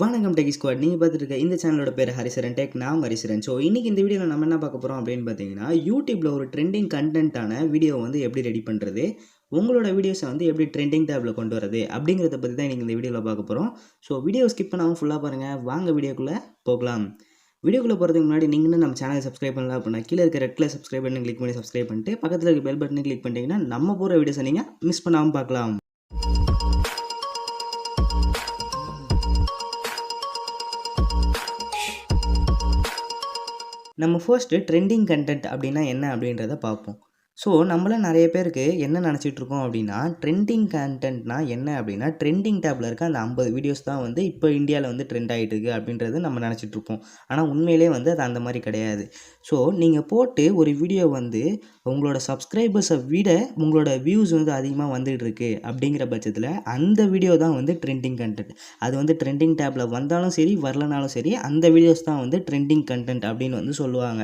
வணக்கம் techie squad. நீங்கள் பார்த்துட்டு இருக்க இந்த சேனலோட பேர் ஹரிசரன் டெக். நான் ஹரிசரன். ஸோ இன்றைக்கி இந்த வீடியோவில் நம்ம என்ன பார்க்க போகிறோம் அப்படின்னு பார்த்தீங்கன்னா, யூடியூப்பில் ஒரு ட்ரெண்டிங் கண்டென்ட்டான வீடியோ வந்து எப்படி ரெடி பண்ணுறது, உங்களோட வீடியோஸை வந்து எப்படி ட்ரெண்டிங் டேப்பில் கொண்டு வரது அப்படிங்கிறத பற்றி தான் இன்றைக்கி இந்த வீடியோவில் பார்க்க போகிறோம். ஸோ வீடியோ ஸ்கிப் பண்ணாமல் ஃபுல்லாக பாருங்கள். வாங்க வீடியோக்குள்ளே போகலாம். வீடியோக்குள்ளே போகிறதுக்கு முன்னாடி நீங்களும் நம்ம சேனலை சப்ஸ்கிரைப் பண்ணலாம் அப்படின்னா கீழே இருக்க red colour subscribe button click பண்ணி சப்ஸ்கிரைப் பண்ணிட்டு பக்கத்தில் இருக்க பெல் பட்டனை கிளிக் பண்ணிட்டீங்கன்னா நம்ம போகிற வீடியோஸை நீங்கள் மிஸ் பண்ணாமல் பார்க்கலாம். நம்ம ஃபர்ஸ்ட்டு ட்ரெண்டிங் கண்டென்ட் அப்படின்னா என்ன அப்படின்றத பார்ப்போம். ஸோ நம்மள நிறைய பேருக்கு என்ன நினச்சிட்ருக்கோம் அப்படின்னா, ட்ரெண்டிங் கண்டென்ட்னா என்ன அப்படின்னா, ட்ரெண்டிங் டேப்பில் இருக்க அந்த 50 வீடியோஸ் தான் வந்து இப்போ இந்தியாவில் வந்து ட்ரெண்ட் ஆகிட்டு இருக்குது அப்படின்றது நம்ம நினச்சிட்ருப்போம். ஆனால் உண்மையிலே வந்து அது அந்த மாதிரி கிடையாது. ஸோ நீங்கள் போட்டு ஒரு வீடியோ வந்து உங்களோட சப்ஸ்கிரைபர்ஸை விட உங்களோட வியூஸ் வந்து அதிகமாக வந்துகிட்டு இருக்குது அப்படிங்கிற பட்சத்தில் அந்த வீடியோ தான் வந்து ட்ரெண்டிங் கண்டென்ட். அது வந்து ட்ரெண்டிங் டேப்பில் வந்தாலும் சரி வரலனாலும் சரி அந்த வீடியோஸ் தான் வந்து ட்ரெண்டிங் கண்டென்ட் அப்படின்னு வந்து சொல்லுவாங்க.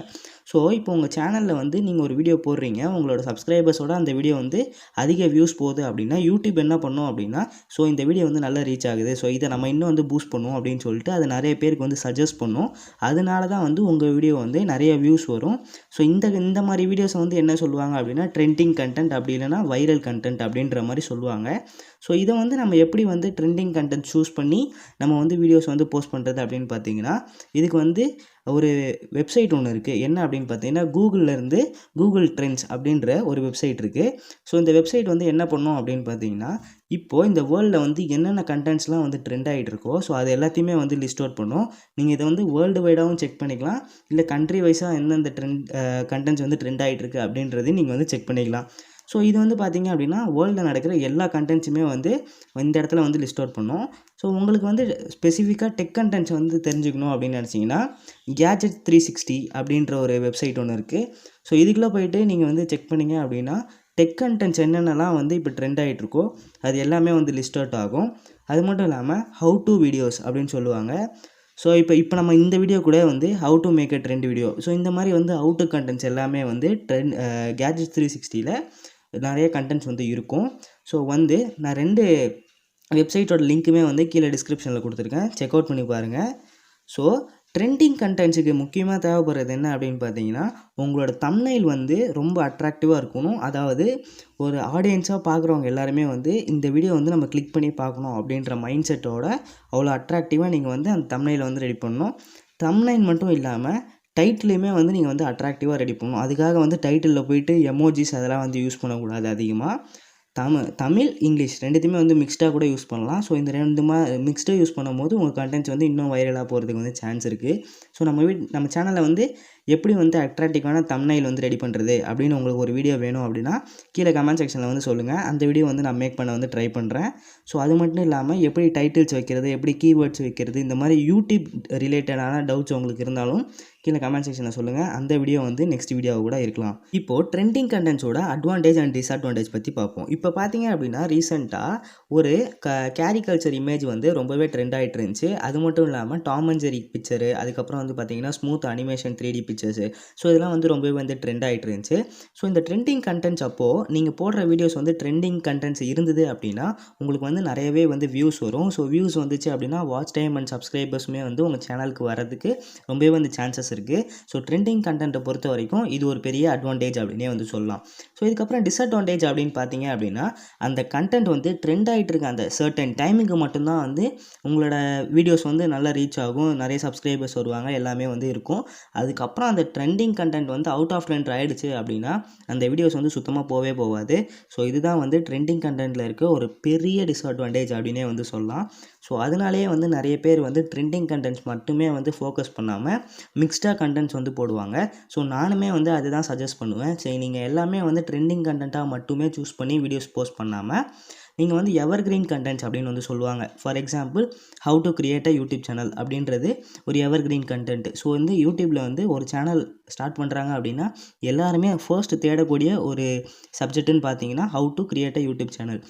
ஸோ இப்போ உங்கள் சேனலில் வந்து நீங்கள் ஒரு வீடியோ போடுறீங்க, உங்களோட சப்ஸ்கிரைபர்ஸோட அந்த வீடியோ வந்து அதிக வியூஸ் போகுது அப்படின்னா யூடியூப் என்ன பண்ணும் அப்படின்னா, ஸோ இந்த வீடியோ வந்து நல்லா ரீச் ஆகுது, ஸோ இதை நம்ம இன்னும் வந்து பூஸ்ட் பண்ணுவோம் அப்படின்னு சொல்லிட்டு அது நிறைய பேருக்கு வந்து சஜஸ்ட் பண்ணும். அதனால தான் வந்து உங்கள் வீடியோ வந்து நிறைய வியூஸ் வரும். ஸோ இந்த மாதிரி வீடியோஸை வந்து என்ன சொல்லுவாங்க அப்படின்னா ட்ரெண்டிங் கண்டென்ட், அப்படி இல்லைனா வைரல் கண்டென்ட் அப்படின்ற மாதிரி சொல்லுவாங்க. ஸோ இதை வந்து நம்ம எப்படி வந்து ட்ரெண்டிங் கண்டென்ட் சூஸ் பண்ணி நம்ம வந்து வீடியோஸ் வந்து போஸ்ட் பண்ணுறது அப்படின்னு பார்த்தீங்கன்னா, இதுக்கு வந்து ஒரு வெப்சைட் ஒன்று இருக்குது. என்ன அப்படின்னு பார்த்தீங்கன்னா, கூகுள்லேருந்து கூகுள் ட்ரெண்ட்ஸ் அப்படின்ற ஒரு வெப்சைட் இருக்குது. ஸோ இந்த வெப்சைட் வந்து என்ன பண்ணும் அப்படின்னு பார்த்தீங்கன்னா, இப்போது இந்த வேர்ல்டில் வந்து என்னென்ன கண்டென்ட்ஸ்லாம் வந்து ட்ரெண்ட் ஆகிட்டு இருக்கோ ஸோ அது எல்லாத்தையுமே வந்து லிஸ்ட் அவுட் பண்ணும். நீங்கள் இதை வந்து வேர்ல்டு வைடாகவும் செக் பண்ணிக்கலாம், இல்லை கண்ட்ரி வைஸாக எந்தெந்த கண்டென்ட்ஸ் வந்து ட்ரெண்ட் ஆகிட்டு இருக்குது அப்படின்றதையும் நீங்கள் வந்து செக் பண்ணிக்கலாம். ஸோ இது வந்து பார்த்திங்க அப்படின்னா வேர்ல்டில் நடக்கிற எல்லா கண்டென்ட்ஸுமே வந்து இந்த இடத்துல வந்து லிஸ்ட் அவுட் பண்ணும். ஸோ உங்களுக்கு வந்து ஸ்பெசிஃபிக்காக டெக் கண்டென்ட்ஸ் வந்து தெரிஞ்சுக்கணும் அப்படின்னு நினச்சிங்கன்னா கேஜெட் 360 அப்படின்ற ஒரு வெப்சைட் ஒன்று இருக்குது. ஸோ இதுக்குள்ளே போயிட்டு நீங்கள் வந்து செக் பண்ணிங்க அப்படின்னா டெக் கண்டென்ட்ஸ் என்னென்னலாம் வந்து இப்போ ட்ரெண்ட் ஆகிட்ருக்கோ அது எல்லாமே வந்து லிஸ்ட் அவுட் ஆகும். அது மட்டும் இல்லாமல் ஹவு டு வீடியோஸ் அப்படின்னு சொல்லுவாங்க. ஸோ இப்போ நம்ம இந்த வீடியோ கூட வந்து how to make a trend video, so இந்த மாதிரி வந்து ஹவு டு கண்டென்ட்ஸ் எல்லாமே வந்து கேஜெட் 360ல் நிறைய கண்டென்ட்ஸ் வந்து இருக்கும். ஸோ வந்து நான் 2 வெப்சைட்டோட லிங்க்குமே வந்து கீழே டிஸ்கிரிப்ஷனில் கொடுத்துருக்கேன், செக் அவுட் பண்ணி பாருங்கள். ஸோ ட்ரெண்டிங் கண்டென்ட்ஸுக்கு முக்கியமாக தேவைப்படுறது என்ன அப்படின்னு பார்த்தீங்கன்னா, உங்களோட தம்ப்நெயில் வந்து ரொம்ப அட்ராக்டிவாக இருக்கணும். அதாவது ஒரு ஆடியன்ஸாக பார்க்குறவங்க எல்லாருமே வந்து இந்த வீடியோ வந்து நம்ம கிளிக் பண்ணி பார்க்கணும் அப்படின்ற மைண்ட் செட்டோட அவ்வளோ அட்ராக்டிவாக நீங்கள் வந்து அந்த தம்ப்நெயிலை வந்து ரெடி பண்ணணும். தம்ப்நெயில் மட்டும் இல்லாமல் டைட்டிலையுமே வந்து நீங்கள் வந்து அட்ராக்டிவாக ரெடி பண்ணணும். அதுக்காக வந்து டைட்டிலில் போயிட்டு எமோஜிஸ் அதெல்லாம் வந்து யூஸ் பண்ணக்கூடாது அதிகமாக. தமிழ், இங்கிலீஷ் 2த்தையுமே வந்து மிக்ஸ்டாக கூட யூஸ் பண்ணலாம். ஸோ இந்த 2 மிக்ஸ்டாக யூஸ் பண்ணும்போது உங்கள் கண்டென்ட்ஸ் வந்து இன்னும் வைரலாக போகிறதுக்கு வந்து சான்ஸ் இருக்குது. ஸோ நம்ம சேனலில் வந்து எப்படி வந்து அட்ராக்டிவான தம்ப்நெயில் வந்து ரெடி பண்ணுறது அப்படின்னு உங்களுக்கு ஒரு வீடியோ வேணும் அப்படின்னா கீழே கமெண்ட் செக்ஷனில் வந்து சொல்லுங்கள். அந்த வீடியோ வந்து நான் மேக் பண்ண வந்து ட்ரை பண்ணுறேன். ஸோ அது மட்டும் இல்லாமல் எப்படி டைட்டில்ஸ் வைக்கிறது, எப்படி கீவேர்ட்ஸ் வைக்கிறது, இந்த மாதிரி யூடியூப் ரிலேட்டடான டவுட்ஸ் உங்களுக்கு இருந்தாலும் கீழே கமெண்ட் செக்ஷனில் சொல்லுங்கள். அந்த வீடியோ வந்து நெக்ஸ்ட் வீடியோவை கூட இருக்கலாம். இப்போது ட்ரெண்டிங் கண்டென்ட்ஸோட அட்வான்டேஜ் அண்ட் டிஸ்அட்வான்டேஜ் பற்றி பார்ப்போம். இப்போ பார்த்தீங்க அப்படின்னா ரீசெண்டாக ஒரு கேரிகல்ச்சர் இமேஜ் வந்து ரொம்பவே ட்ரெண்ட் ஆகிட்டு இருந்துச்சு. அது மட்டும் இல்லாமல் டாம் அண்ட் ஜெர்ரி பிக்சரு, அதுக்கப்புறம் வந்து பார்த்தீங்கன்னா smooth animation 3D pictures, so இதெல்லாம் வந்து ரொம்பவே வந்து ட்ரெண்ட் ஆகிட்டு இருந்துச்சு. ஸோ இந்த ட்ரெண்டிங் கண்டென்ட்ஸ் அப்போது நீங்கள் போடுற வீடியோஸ் வந்து ட்ரெண்டிங் கண்டென்ட்ஸ் இருந்தது அப்படின்னா உங்களுக்கு வந்து நிறையவே வந்து வியூஸ் வரும். ஸோ வியூஸ் வந்துச்சு அப்படின்னா வாட்ச் டைம் அண்ட் சப்ஸ்கிரைபர்ஸுமே வந்து உங்கள் சேனலுக்கு வரதுக்கு ரொம்பவே வந்து சான்சஸ் இருக்குது. ஸோ ட்ரெண்டிங் கண்டென்ட்டை பொறுத்த வரைக்கும் இது ஒரு பெரிய அட்வான்டேஜ் அப்படின்னே வந்து சொல்லலாம். ஸோ இதுக்கப்புறம் டிஸ்அட்வான்டேஜ் அப்படின்னு பார்த்தீங்க அப்படின்னா அந்த கண்டென்ட் வந்து ட்ரெண்ட் ஆகிட்டு இருக்க அந்த சர்டன் டைமுக்கு மட்டும்தான் வந்து உங்களோட வீடியோஸ் வந்து நல்லா ரீச் ஆகும், நிறைய சப்ஸ்கிரைபர்ஸ் வருவாங்க, எல்லாமே வந்து இருக்கும். அதுக்கப்புறம் அந்த ட்ரெண்டிங் கண்டென்ட் வந்து அவுட் ஆஃப் ட்ரெண்ட் ஆகிடுச்சு அப்படின்னா அந்த வீடியோஸ் வந்து சுத்தமாக போகாது. ஸோ இதுதான் வந்து ட்ரெண்டிங் கண்டென்ட்டில் இருக்க ஒரு பெரிய டிஸ்அட்வான்டேஜ் அப்படின்னே வந்து சொல்லலாம். ஸோ அதனாலேயே வந்து நிறைய பேர் வந்து ட்ரெண்டிங் கண்டென்ட்ஸ் மட்டுமே வந்து ஃபோக்கஸ் பண்ணாமல் மிக்ஸ்டாக கண்டென்ட்ஸ் வந்து போடுவாங்க. ஸோ நானுமே வந்து அதுதான் சஜஸ்ட் பண்ணுவேன். சரி, நீங்கள் எல்லாமே வந்து ட்ரெண்டிங் கண்டென்ட்டாக மட்டுமே சூஸ் பண்ணி வீடியோஸ் போஸ்ட் பண்ணாமல் நீங்கள் வந்து எவர்கிரீன் கண்டென்ட்ஸ் அப்படின்னு வந்து சொல்லுவாங்க. For example how to create a YouTube channel அப்படின்றது ஒரு எவர்கிரீன் கண்டென்ட். ஸோ வந்து யூடியூப்பில் வந்து ஒரு சேனல் ஸ்டார்ட் பண்ணுறாங்க அப்படின்னா எல்லாருமே ஃபர்ஸ்ட் தேடக்கூடிய ஒரு சப்ஜெக்ட்டுன்னு பார்த்தீங்கன்னா how to create a YouTube channel.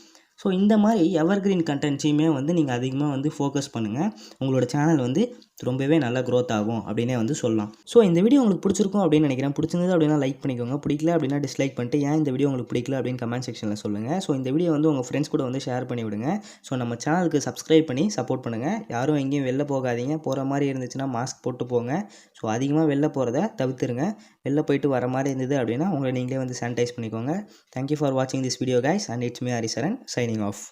So இந்த மாதிரி எவர்கிரீன் கண்டென்ட்ஸையுமே வந்து நீங்கள் அதிகமாக வந்து ஃபோக்கஸ் பண்ணுங்கள். உங்களோட சேனல் வந்து ரொம்பவே நல்லா க்ரோத் ஆகும் அப்படின்னே வந்து சொல்லலாம். ஸோ இந்த வீடியோ உங்களுக்கு பிடிச்சிருக்கும் அப்படின்னு நினைக்கிறேன். பிடிச்சிருந்தது அப்படின்னா லைக் பண்ணிக்கோங்க. பிடிக்கல அப்படின்னா டிஸ்லைக் பண்ணிட்டு ஏன் இந்த வீடியோ உங்களுக்கு பிடிக்கல அப்படின்னு கமெண்ட் செக்ஷனில் சொல்லுங்கள். ஸோ இந்த வீடியோ வந்து உங்கள் ஃப்ரெண்ட்ஸ் கூட வந்து ஷேர் பண்ணி விடுங்க. ஸோ நம்ம சேனலுக்கு சப்ஸ்கிரைப் பண்ணி சப்போர்ட் பண்ணுங்கள். யாரும் எங்கேயும் வெளில போகாதீங்க. போகிற மாதிரி இருந்துச்சுன்னா மாஸ்க் போட்டு போங்க. ஸோ அதிகமாக வெளில போகிறத தவிர்த்துருங்க. வெளில போயிட்டு வர மாதிரி இருந்தது அப்படின்னா உங்களை நீங்களே வந்து சானிடைஸ் பண்ணிக்கோங்க. தேங்க்யூ ஃபார் வாட்சிங் this video guys, and it's me Haricharan signing off.